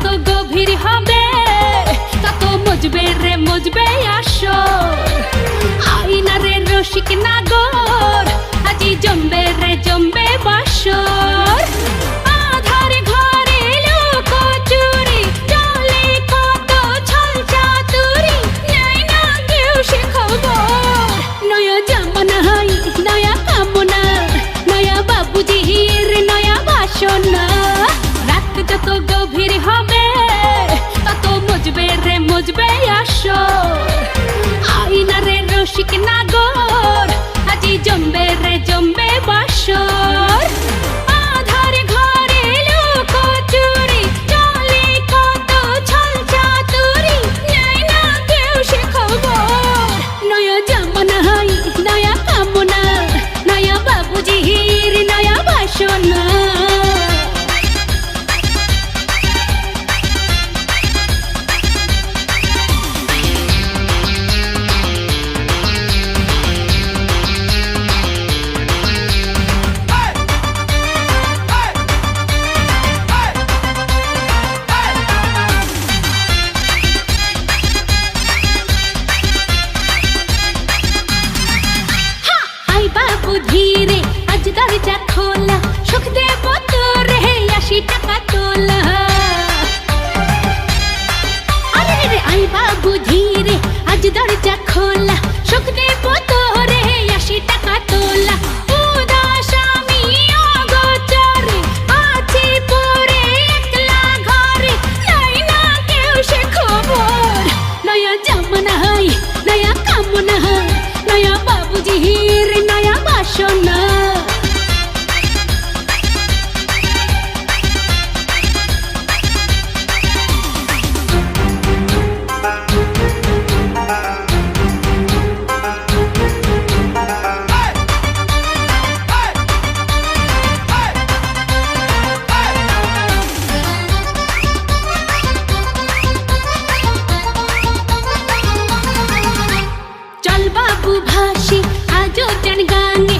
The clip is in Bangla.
যত গভীর হবে তত মজবে রে মজবে আসর। আইনারে রসিক নাগর আজি জমবে রে জমবে বাসর। আধার ঘরে লোক চুরি চলে কত ছল চাতুরি, নেয় না কেউ সে খবর। নয়া জামানা হাই নয়া কামনা, নয়া বাবুজির নয়া বাসনা। রাত যত গভীর হবে তত মজবে রে মজবে আসর। আইনারে রসিক নাগর আজি জমবে রে জমবে বাসর। আধার ঘরে লোক চুরি চলে কত ছল চাতুরি, নেয় না কেউ সে খবর। নয়া জামানা হাই নয়া কামনা, নয়া বাবুজির নয়া বাসনা। ধীরে আজ দরজা খোলা, সুখ দেব তোরে ৮০ টাকা তোলা। আরে রে আই বাবু ধীরে আজ দরজা খোলা, সুখ দেব তোরে ৮০ টাকা তোলা। উদাস আমি অগোচরে আছি পরে একলা ঘরে, নাই না কেউ সে খবর। নয়া জামানা হাই নয়া কামনা, নয়া বাবুজির নয়া বাসনা। চল বাবু ভাসি আজও জান গানে,